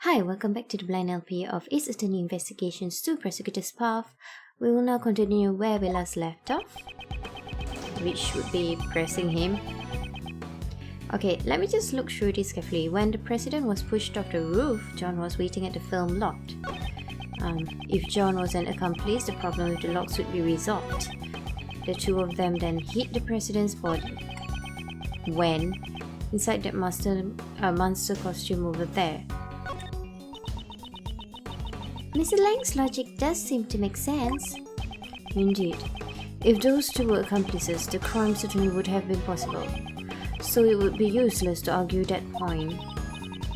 Hi, welcome back to the blind LP of Ace Attorney Investigations to Prosecutor's Path. We will now continue where we last left off, which would be pressing him. Okay, let me just look through this carefully. When the president was pushed off the roof, John was waiting at the film lot. If John was an accomplice, the problem with the locks would be resolved. The two of them then hit the president's body. When? Inside that monster costume over there. Mr. Lang's logic does seem to make sense. Indeed. If those two were accomplices, the crime certainly would have been possible. So it would be useless to argue that point.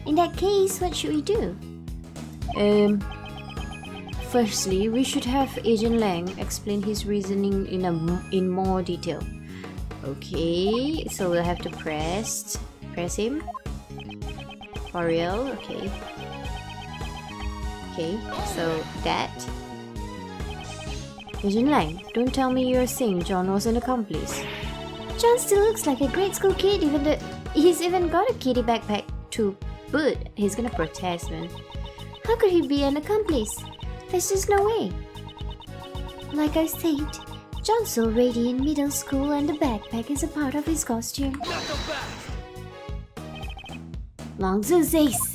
In that case, what should we do? Firstly, we should have Agent Lang explain his reasoning in more detail. Okay, so we'll have to press him. For real, okay. Okay, so that. Agent Lang, don't tell me you're saying John was an accomplice. John still looks like a grade school kid, even though he's even got a kiddie backpack to boot. He's gonna protest, man. How could he be an accomplice? There's just no way. Like I said, John's already in middle school and the backpack is a part of his costume. Lang's ace.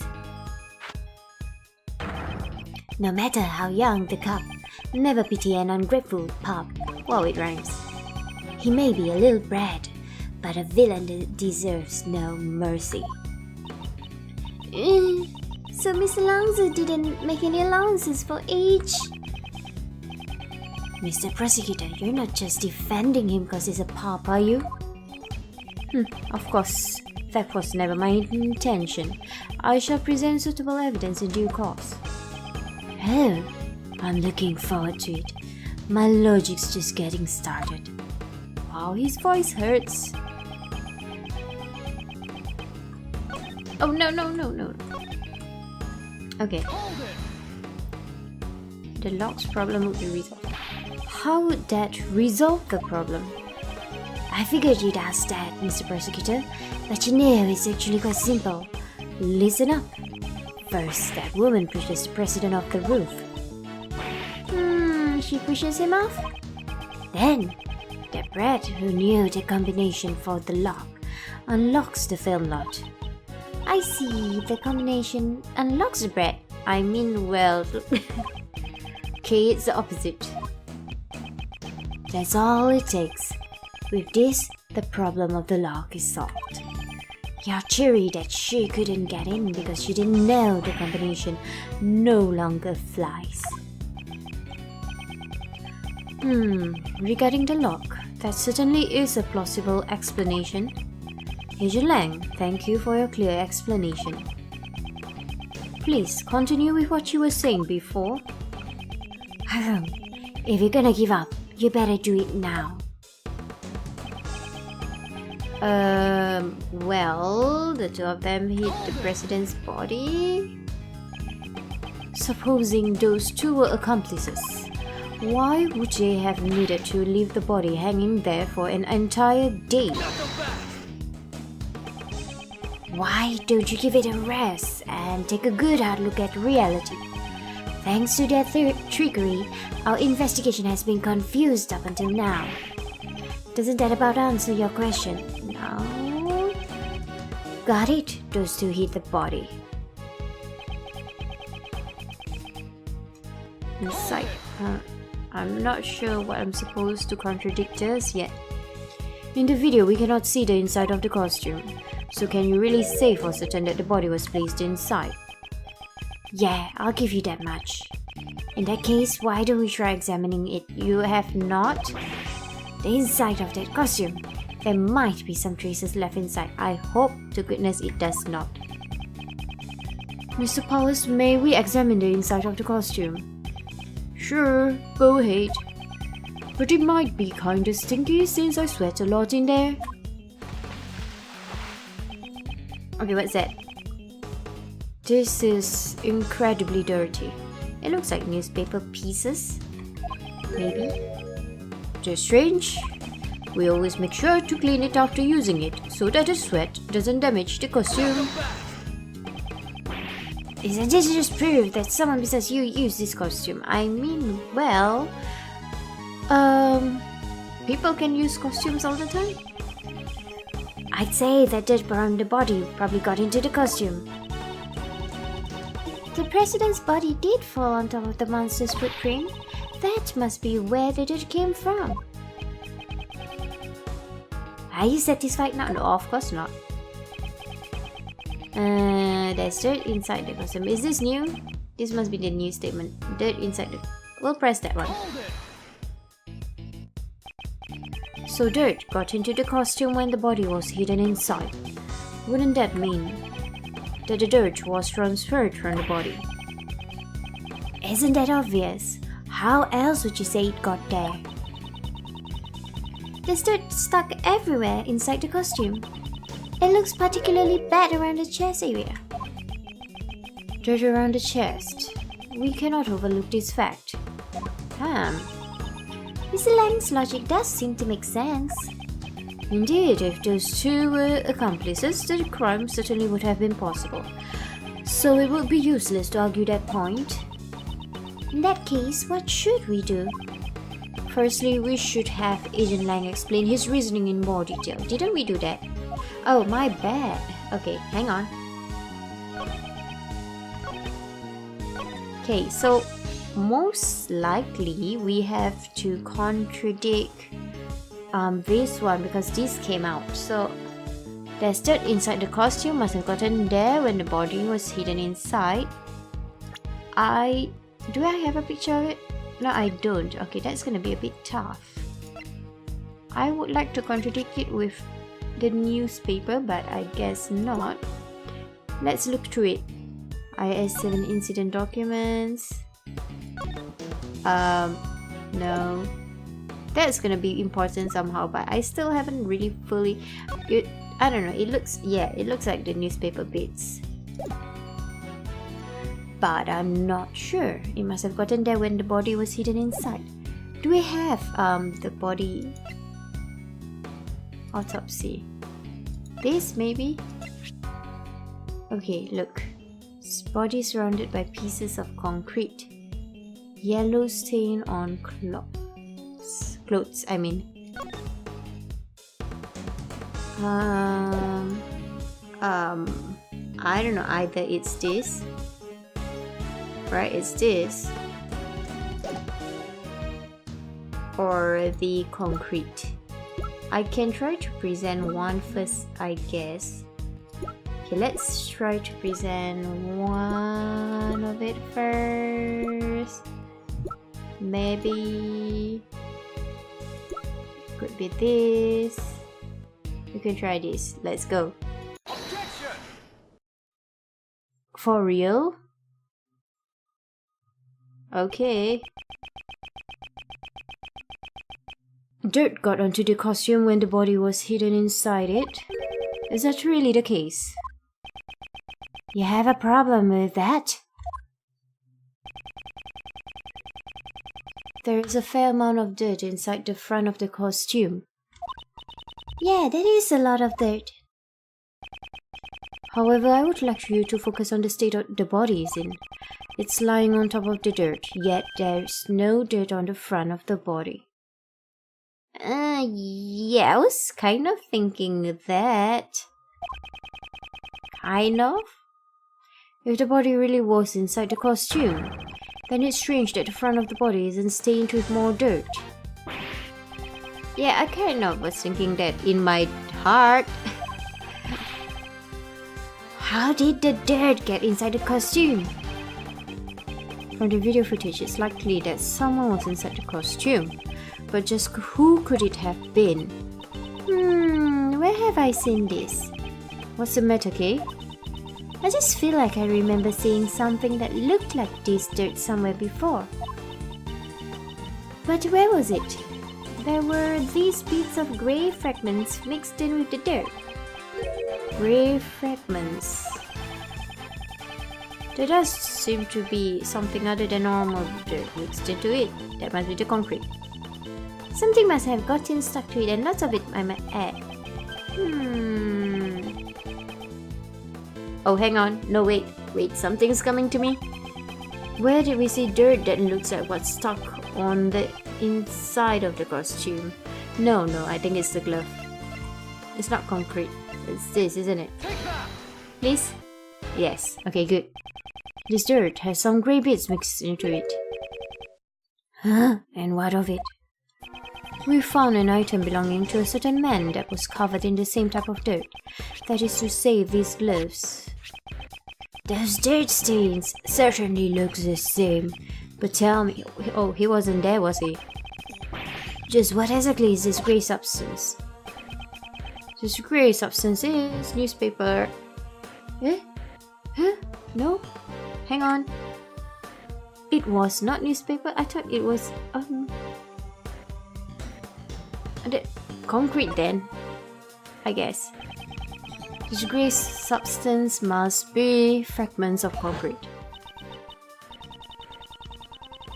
No matter how young the cop, never pity an ungrateful pup. Wow, it rhymes. He may be a little brat, but a villain that deserves no mercy. So Mr. Langzu didn't make any allowances for age? Mr. Prosecutor, you're not just defending him because he's a pup, are you? Of course, that was never my intention. I shall present suitable evidence in due course. Oh, I'm looking forward to it. My logic's just getting started. Wow, his voice hurts. Oh, no. Okay. The lock's problem would be resolved. How would that resolve the problem? I figured you'd ask that, Mr. Prosecutor, but you know it's actually quite simple. Listen up. First, that woman pushes the president off the roof. She pushes him off? Then, the brat who knew the combination for the lock unlocks the film lot. I see, the combination unlocks the brat. I mean, well... Okay, it's the opposite. That's all it takes. With this, the problem of the lock is solved. Your theory that she couldn't get in because she didn't know the combination no longer flies. Regarding the lock, that certainly is a plausible explanation. Agent Lang, thank you for your clear explanation. Please, continue with what you were saying before. If you're gonna give up, you better do it now. Well, the two of them hit the president's body. Supposing those two were accomplices, why would they have needed to leave the body hanging there for an entire day? Why don't you give it a rest and take a good hard look at reality? Thanks to their trickery, our investigation has been confused up until now. Doesn't that about answer your question? No. Got it. Those two hit the body. Inside. I'm not sure what I'm supposed to contradict just yet. In the video, we cannot see the inside of the costume. So can you really say for certain that the body was placed inside? Yeah, I'll give you that much. In that case, why don't we try examining it? You have not? The inside of that costume. There might be some traces left inside. I hope to goodness it does not. Mr. Powers, may we examine the inside of the costume? Sure, go ahead. But it might be kinda stinky since I sweat a lot in there. Okay, what's that? This is incredibly dirty. It looks like newspaper pieces. Maybe. Just strange. We always make sure to clean it after using it so that the sweat doesn't damage the costume. Isn't this just proof that someone besides you used this costume? I mean, well, people can use costumes all the time. I'd say that dirt around the body probably got into the costume. The president's body did fall on top of the monster's footprint. That must be where the dirt came from. Are you satisfied now? No, of course not. There's dirt inside the costume. Is this new? This must be the new statement. Dirt inside the... We'll press that one. So dirt got into the costume when the body was hidden inside. Wouldn't that mean that the dirt was transferred from the body? Isn't that obvious? How else would you say it got there? There's dirt stuck everywhere inside the costume. It looks particularly bad around the chest area. Dirt around the chest. We cannot overlook this fact. Mr. Lang's logic does seem to make sense. Indeed, if those two were accomplices, the crime certainly would have been possible. So it would be useless to argue that point. In that case, what should we do? Firstly, we should have Agent Lang explain his reasoning in more detail. Didn't we do that? Oh, my bad. Okay, hang on. Okay, so most likely we have to contradict this one because this came out. So there's dirt inside the costume, must have gotten there when the body was hidden inside. Do I have a picture of it? No, I don't. Okay, that's gonna be a bit tough. I would like to contradict it with the newspaper, but I guess not. Let's look through it. IS7 incident documents. No. That's gonna be important somehow, but I still haven't really fully... I don't know, it looks like the newspaper bits. But I'm not sure. It must have gotten there when the body was hidden inside. Do we have the body autopsy? This maybe? Okay, look. Body surrounded by pieces of concrete. Yellow stain on clothes, I mean. I don't know, either it's this. Right, it's this. Or the concrete. I can try to present one first, I guess. Okay, let's try to present one of it first. Maybe could be this. We can try this. Let's go. Objection! For real? Okay. Dirt got onto the costume when the body was hidden inside it. Is that really the case? You have a problem with that? There is a fair amount of dirt inside the front of the costume. Yeah, that is a lot of dirt. However, I would like you to focus on the state the body is in. It's lying on top of the dirt, yet there's no dirt on the front of the body. Yeah, I was kind of thinking that. Kind of? If the body really was inside the costume, then it's strange that the front of the body isn't stained with more dirt. Yeah, I kind of was thinking that in my heart. How did the dirt get inside the costume? From the video footage, it's likely that someone was inside the costume. But just who could it have been? Where have I seen this? What's the matter, Kay? I just feel like I remember seeing something that looked like this dirt somewhere before. But where was it? There were these bits of grey fragments mixed in with the dirt. Grey fragments. There does seem to be something other than normal dirt mixed into it. That must be the concrete. Something must have gotten stuck to it, and lots of it I might add. Oh, hang on. No, wait. Wait, something's coming to me. Where did we see dirt that looks like what's stuck on the inside of the costume? No, I think it's the glove. It's not concrete. It's this, isn't it? Please? Yes. Okay, good. This dirt has some grey bits mixed into it. Huh? And what of it? We found an item belonging to a certain man that was covered in the same type of dirt. That is to say, these gloves. Those dirt stains certainly look the same. But tell me, oh, he wasn't there, was he? Just what exactly is this grey substance? This grey substance is newspaper. Eh? Huh? No? Hang on. It was not newspaper. I thought it was the concrete then, I guess. This grey substance must be fragments of concrete.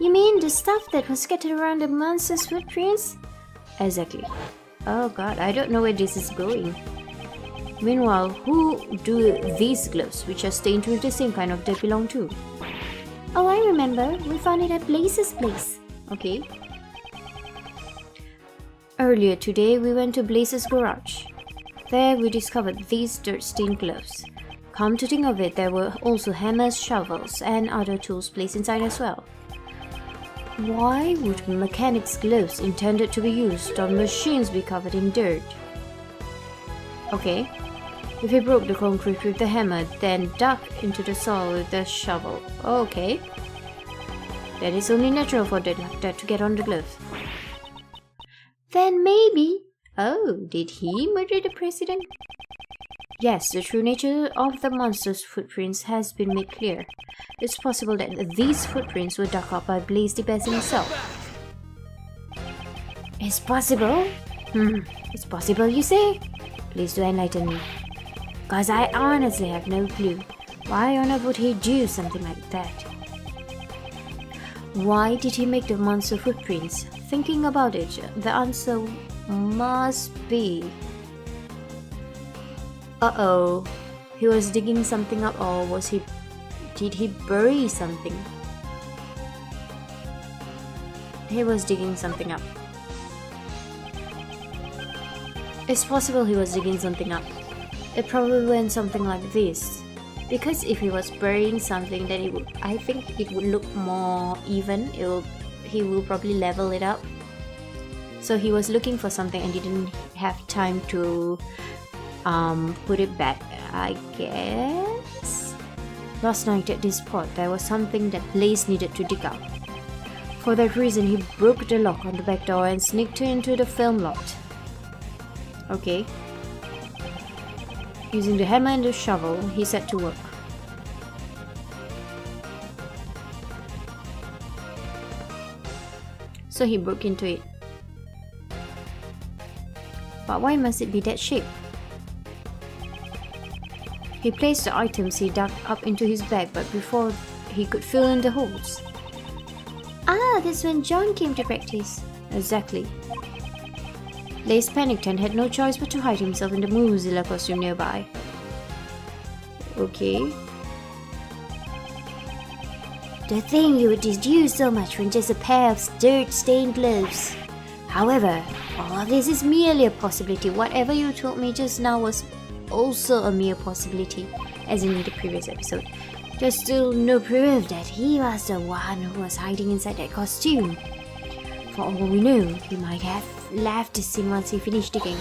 You mean the stuff that was scattered around the monster's footprints? Exactly. Oh god, I don't know where this is going. Meanwhile, who do these gloves, which are stained with the same kind of dirt, belong to? Oh, I remember. We found it at Blaze's place. Okay. Earlier today, we went to Blaze's garage. There, we discovered these dirt-stained gloves. Come to think of it, there were also hammers, shovels, and other tools placed inside as well. Why would mechanics' gloves intended to be used on machines be covered in dirt? Okay. If he broke the concrete with the hammer, then dug into the soil with the shovel. Okay. Then it's only natural for dirt like that to get on the gloves. Then maybe... Oh, did he murder the president? Yes, the true nature of the monster's footprints has been made clear. It's possible that these footprints were dug up by Blaze the Best himself. It's possible? It's possible, you say? Please do enlighten me. Cause I honestly have no clue. Why on earth would he do something like that? Why did he make the monster footprints? Thinking about it, the answer must be... Uh-oh. He was digging something up, or was he... Did he bury something? He was digging something up. It's possible he was digging something up. It probably went something like this. Because if he was burying something, then I think it would look more even. He will probably level it up. So he was looking for something and didn't have time to put it back, I guess. Last night at this spot, there was something that Blaze needed to dig up. For that reason, he broke the lock on the back door and sneaked into the film lot. Okay. Using the hammer and the shovel, he set to work. So he broke into it. But why must it be that shape? He placed the items he dug up into his bag, but before he could fill in the holes. Ah, that's when John came to practice. Exactly. Blaze panicked and had no choice but to hide himself in the Mozilla costume nearby. Okay. To think you would deduce so much from just a pair of dirt-stained gloves. However, all of this is merely a possibility. Whatever you told me just now was also a mere possibility, as in the previous episode. There's still no proof that he was the one who was hiding inside that costume. For all we know, he might have left the scene once he finished digging.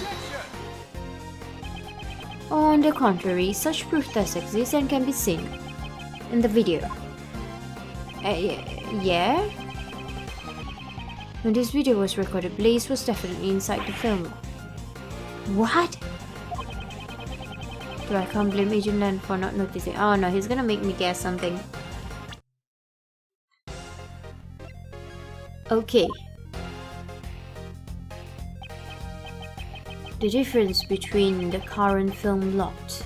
On the contrary, such proof does exist and can be seen in the video. Yeah? When this video was recorded, Blaze was definitely inside the film. What? So I can't blame Agent Lan for not noticing. Oh no, he's gonna make me guess something. Okay. The difference between the current film lot.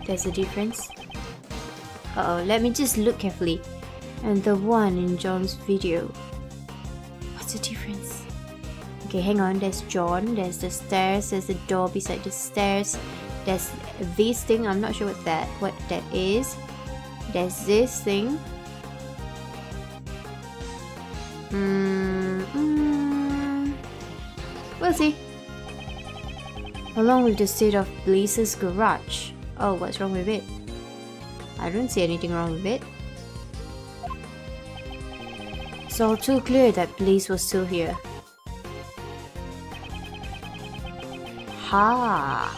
There's a difference. Uh-oh, let me just look carefully. And the one in John's video. What's the difference? Okay, hang on. There's John. There's the stairs. There's the door beside the stairs. There's this thing. I'm not sure what that is. There's this thing. We'll see. Along with the state of Blaze's garage. Oh, what's wrong with it? I don't see anything wrong with it. It's all too clear that Blaze was still here. Ha!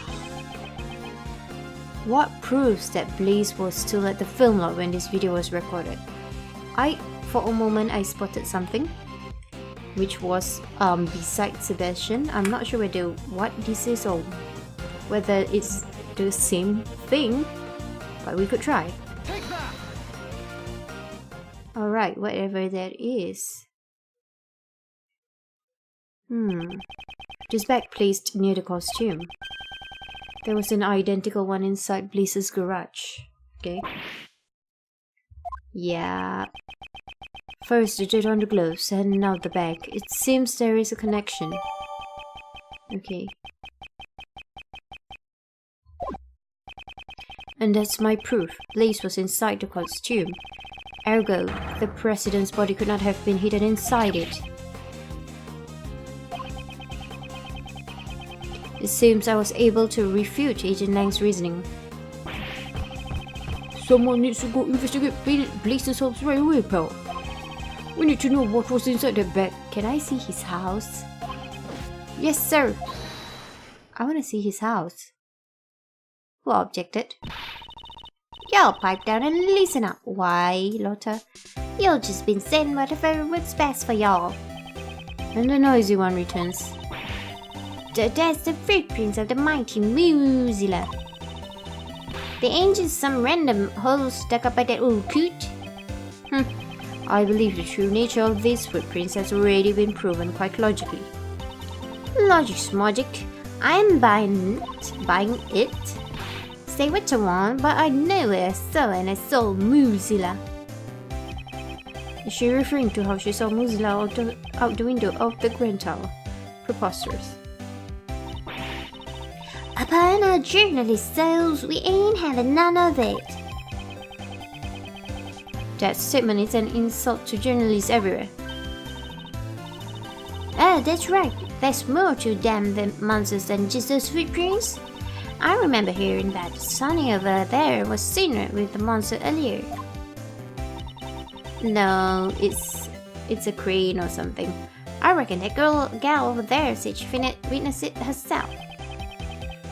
What proves that Blaze was still at the film lot when this video was recorded? For a moment, I spotted something, which was beside Sebastian. I'm not sure whether what this is or whether it's the same thing, but we could try. Alright, whatever that is. This bag placed near the costume. There was an identical one inside Blaze's garage. Okay. Yeah. First the dirt on the gloves and now the bag. It seems there is a connection. Okay. And that's my proof. Blaze was inside the costume. Ergo, the president's body could not have been hidden inside it. It seems I was able to refute Agent Lang's reasoning. Someone needs to go investigate Blaze's house right away, pal. We need to know what was inside that bag. Can I see his house? Yes, sir. I want to see his house. Who objected? Y'all pipe down and listen up. Why, Lotta? Y'all just been saying whatever was best for y'all. And the noisy one returns. That's the footprints of the mighty Mozilla. They ain't just some random hole stuck up by that old coot. I believe the true nature of these footprints has already been proven quite logically. Logic's magic. I'm buying it. Say what you want, but I know where I saw and I saw Mozilla. Is she referring to how she saw Mozilla out the window of the Grand Tower? Preposterous. Upon our journalist souls, we ain't having none of it. That statement is an insult to journalists everywhere. Oh, that's right. There's more to damn the monsters than just those footprints. I remember hearing that Sonny over there was seen with the monster earlier. No, it's a crane or something. I reckon that gal over there said she witnessed it herself.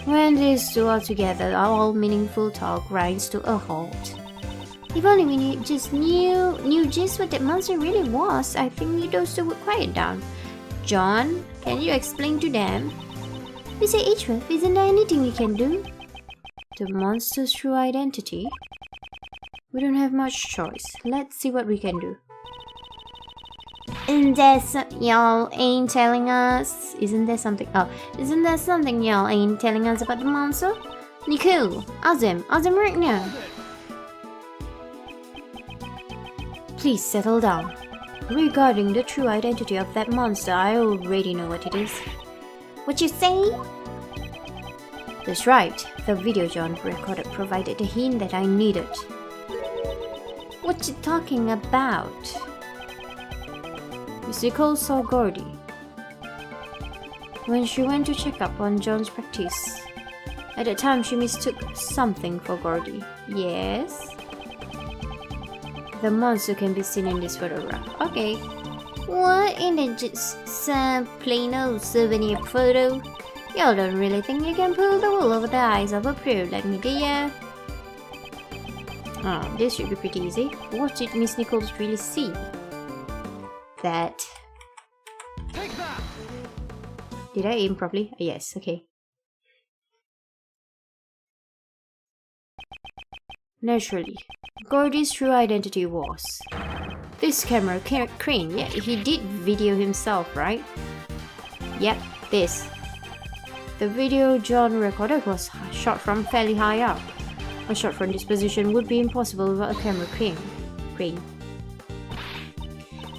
When these two are together, all meaningful talk grinds to a halt. If only we knew just what that monster really was, I think those two would quiet down. John, can you explain to them? We say Edgeworth, isn't there anything we can do? The monster's true identity? We don't have much choice. Let's see what we can do. Isn't there something y'all ain't telling us? Isn't there something y'all ain't telling us about the monster? Nicole, ask them right now. Please settle down. Regarding the true identity of that monster, I already know what it is. What you say? That's right. The video John recorded provided the hint that I needed. What you talking about? Miss Nicole saw Gordy when she went to check up on John's practice. At that time, she mistook something for Gordy. Yes? The monster can be seen in this photograph. Okay. What, ain't it just some plain old souvenir photo? Y'all don't really think you can pull the wool over the eyes of a pro like me, do ya? Oh, this should be pretty easy. What did Miss Nichols really see? That. Did I aim properly? Yes, okay. Naturally, Gordy's true identity was this camera crane. Yeah, he did video himself, right? Yep, this. The video John recorded was shot from fairly high up. A shot from this position would be impossible without a camera crane.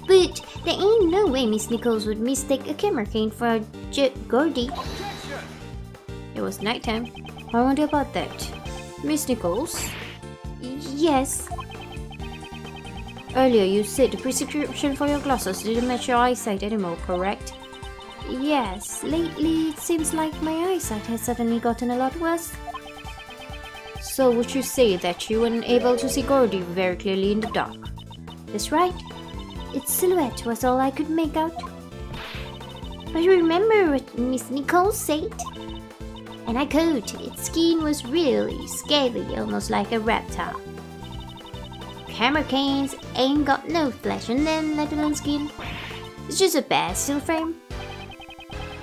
But there ain't no way Miss Nichols would mistake a camera crane for Gordy. It was nighttime. I wonder about that. Miss Nichols? Yes. Earlier you said the prescription for your glasses didn't match your eyesight anymore, correct? Yes, lately it seems like my eyesight has suddenly gotten a lot worse. So would you say that you weren't able to see Gordy very clearly in the dark? That's right. Its silhouette was all I could make out. But remember what Miss Nichols said? And I quote, its skin was really scaly, almost like a reptile. Camera canes ain't got no flesh on them, let alone skin. It's just a bad still frame.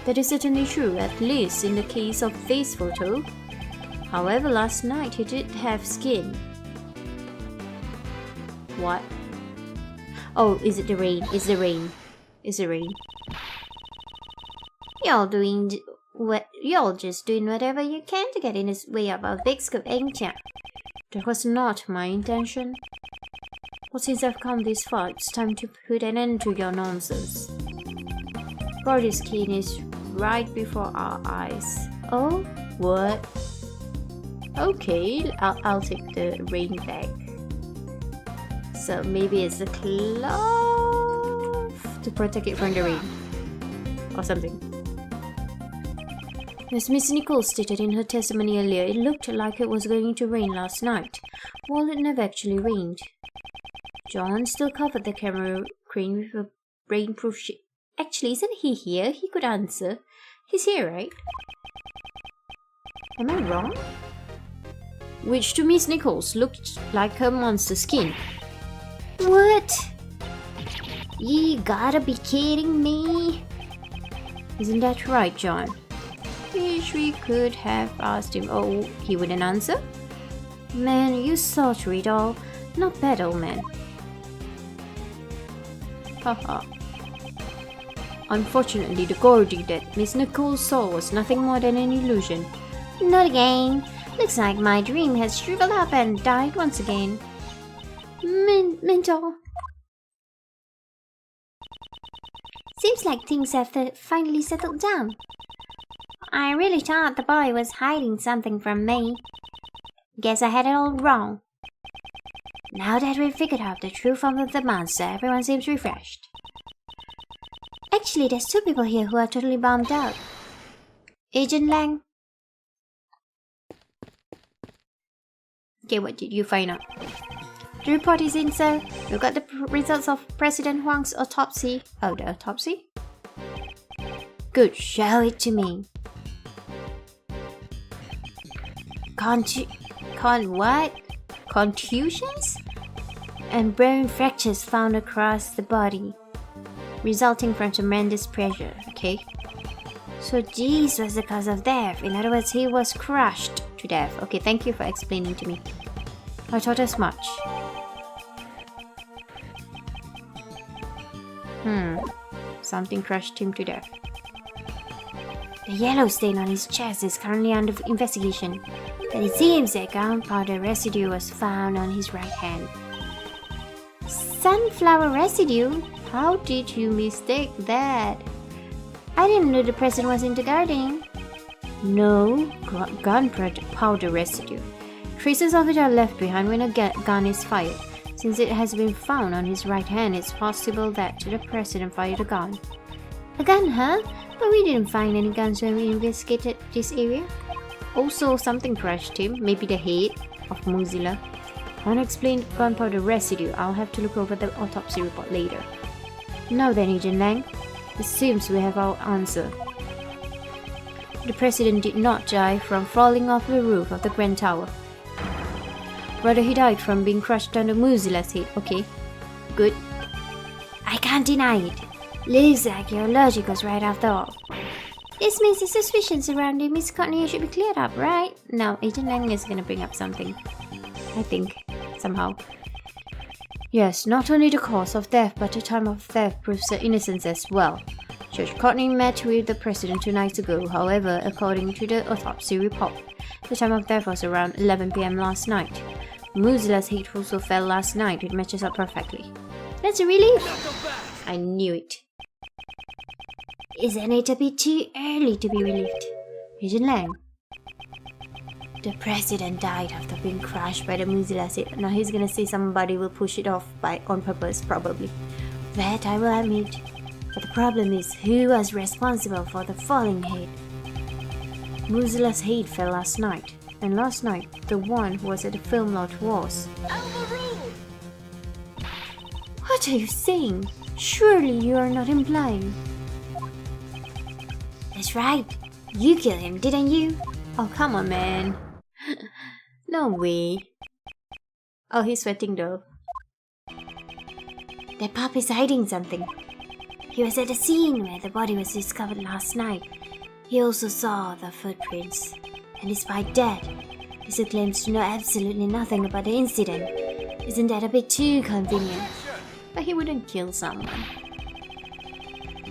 That is certainly true, at least in the case of face photo. However, last night he did have skin. What? Oh, is it the rain? It's the rain. It's the rain. You're just doing whatever you can to get in his way of our big scoop, ain't ya? That was not my intention. But since I've come this far, it's time to put an end to your nonsense. Gordy's skin is right before our eyes. Oh? What? Okay, I'll take the rain back. So maybe it's a cloth to protect it from the rain. Or something. As Miss Nichols stated in her testimony earlier, it looked like it was going to rain last night. Well, it never actually rained. John still covered the camera crane with a rainproof sheet. Actually, isn't he here? He could answer. He's here, right? Am I wrong? Which to Miss Nichols looked like her monster skin. What? You gotta be kidding me. Isn't that right, John? Wish we could have asked him. Oh, he wouldn't answer? Man, you saw through it all. Not bad, old man. Haha. Unfortunately, the Gordy that Miss Nichols saw was nothing more than an illusion. Not again. Looks like my dream has shriveled up and died once again. Mental. Seems like things have finally settled down. I really thought the boy was hiding something from me. Guess I had it all wrong. Now that we've figured out the true form of the monster, everyone seems refreshed. Actually, there's two people here who are totally bummed out. Agent Lang. Okay, what did you find out? The report is in, sir. We've got the results of President Huang's autopsy. Oh, the autopsy? Good, show it to me. What? Contusions? And brain fractures found across the body, resulting from tremendous pressure, okay? So this was the cause of death. In other words, he was crushed to death. Okay, thank you for explaining to me. I thought as much. Something crushed him to death. The yellow stain on his chest is currently under investigation, but it seems that gunpowder residue was found on his right hand. Sunflower residue? How did you mistake that? I didn't know the president was into gardening. No, gunpowder residue. Traces of it are left behind when a gun is fired. Since it has been found on his right hand, it's possible that the president fired a gun. A gun, huh? But we didn't find any guns when we investigated this area. Also, something crushed him, maybe the head of Mozilla. Unexplained gunpowder residue. I'll have to look over the autopsy report later. Now then, Agent Lang, it seems we have our answer. The president did not die from falling off the roof of the Grand Tower. Rather, he died from being crushed under Mozilla's head. Okay, good. I can't deny it. Looks like your logic was right after all. This means the suspicions surrounding Miss Courtney should be cleared up, right? Now, Agent Lang is gonna bring up something. I think, somehow. Yes, not only the cause of death, but the time of death proves her innocence as well. Judge Courtney met with the president 2 nights ago. However, according to the autopsy report, the time of death was around 11 PM last night. Mozilla's head also fell last night. It matches up perfectly. That's a relief. I knew it. Isn't it a bit too early to be relieved? Agent Lang. The president died after being crushed by the Mozilla ship. Now he's gonna say somebody will push it off on purpose, probably. That I will admit. But the problem is, who was responsible for the falling head? Mozilla's head fell last night. And last night, the one who was at the film lot was... What are you saying? Surely you are not implying. That's right. You killed him, didn't you? Oh, come on, man. No way. Oh, he's sweating though. That pup is hiding something. He was at the scene where the body was discovered last night. He also saw the footprints. And despite that, he still claims to know absolutely nothing about the incident. Isn't that a bit too convenient? But he wouldn't kill someone.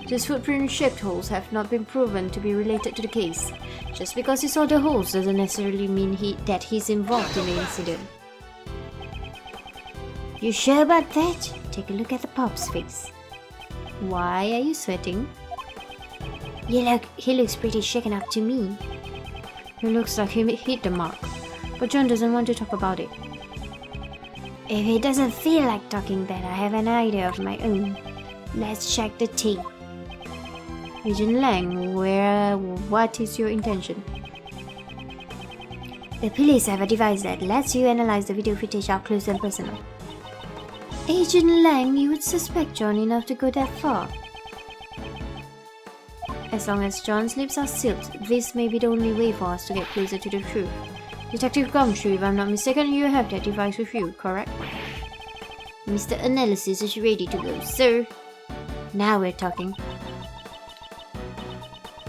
These footprint-shaped holes have not been proven to be related to the case. Just because he saw the holes doesn't necessarily mean that he's involved in the incident. You sure about that? Take a look at the pup's face. Why are you sweating? He looks pretty shaken up to me. He looks like he hit the mark. But John doesn't want to talk about it. If he doesn't feel like talking, then I have an idea of my own. Let's check the tape. Agent Lang, what is your intention? The police have a device that lets you analyze the video footage up close and personal. Agent Lang, you would suspect John enough to go that far? As long as John's lips are sealed, this may be the only way for us to get closer to the truth. Detective Gumshoe, if I'm not mistaken, you have that device with you, correct? Mr. Analysis is ready to go, sir. Now we're talking.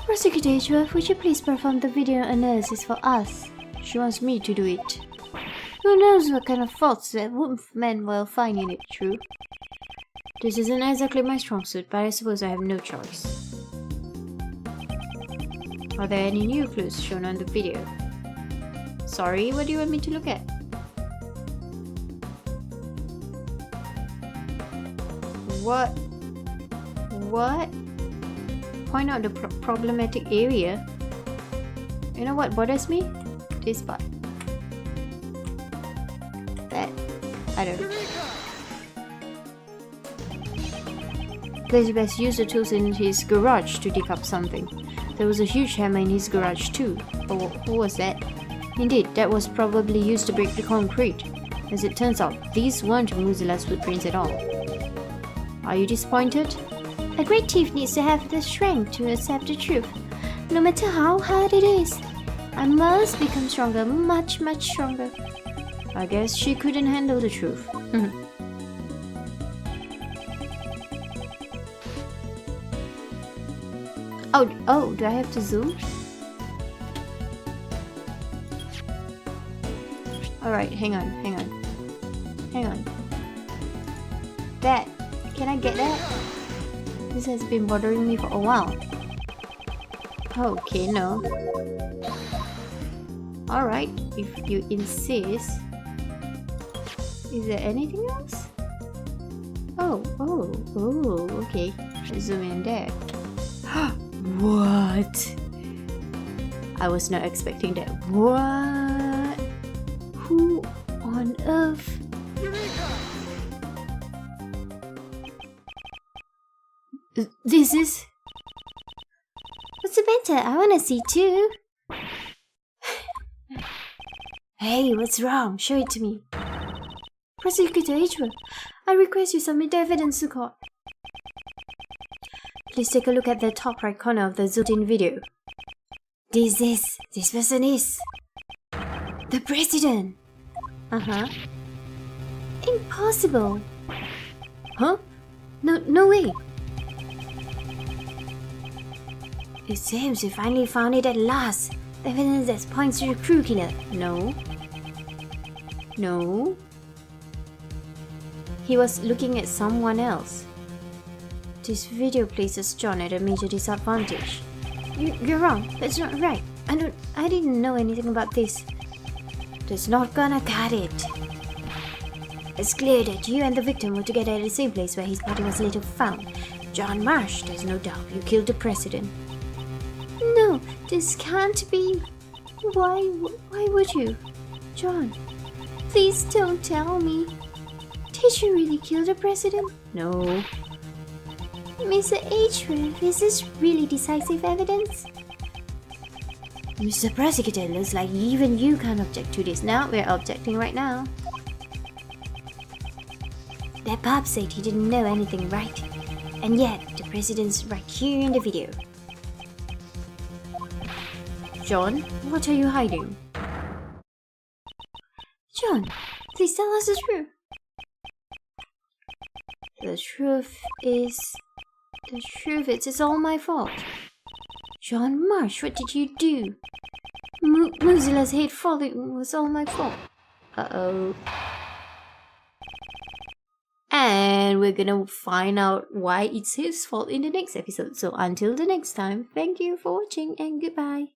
Prosecutor Edgeworth, would you please perform the video analysis for us? She wants me to do it. Who knows what kind of faults that woman will find in it, true? This isn't exactly my strong suit, but I suppose I have no choice. Are there any new clues shown on the video? Sorry, what do you want me to look at? What? Point out the problematic area. You know what bothers me? This part. That. I don't know. Elizabeth used the tools in his garage to dig up something. There was a huge hammer in his garage too. Oh, who was that? Indeed, that was probably used to break the concrete. As it turns out, these weren't Mozilla's footprints at all. Are you disappointed? A great thief needs to have the strength to accept the truth, no matter how hard it is. I must become stronger, much, much stronger. I guess she couldn't handle the truth. Oh, do I have to zoom? Alright, hang on. That, can I get that? This has been bothering me for a while. Okay, no. Alright, if you insist. Is there anything else? Oh, okay. Let's zoom in there. What? I was not expecting that. What? Who on earth? This is... What's the matter? I wanna see too. Hey, what's wrong? Show it to me. Prosecutor Edgeworth, I request you submit the evidence to court. Please take a look at the top right corner of the zoomed-in video. This person is... the president. Uh-huh. Impossible. Huh? No way. It seems we finally found it at last. The evidence that points to the crew killer. No. He was looking at someone else. This video places John at a major disadvantage. You're wrong. That's not right. I didn't know anything about this. That's not gonna cut it. It's clear that you and the victim were together at the same place where his body was later found. John Marsh, there's no doubt you killed the president. No, this can't be. Why would you? John, please don't tell me. Did you really kill the president? No. Mr. H. Is this really decisive evidence? Mr. Prosecutor, looks like even you can't object to this. Now we're objecting right now. That Bob said he didn't know anything, right? And yet, the president's right here in the video. John, what are you hiding? John, please tell us the truth. The truth it's all my fault. John Marsh, what did you do? Mozilla's head falling was all my fault. Uh-oh. And we're gonna find out why it's his fault in the next episode. So until the next time, thank you for watching and goodbye.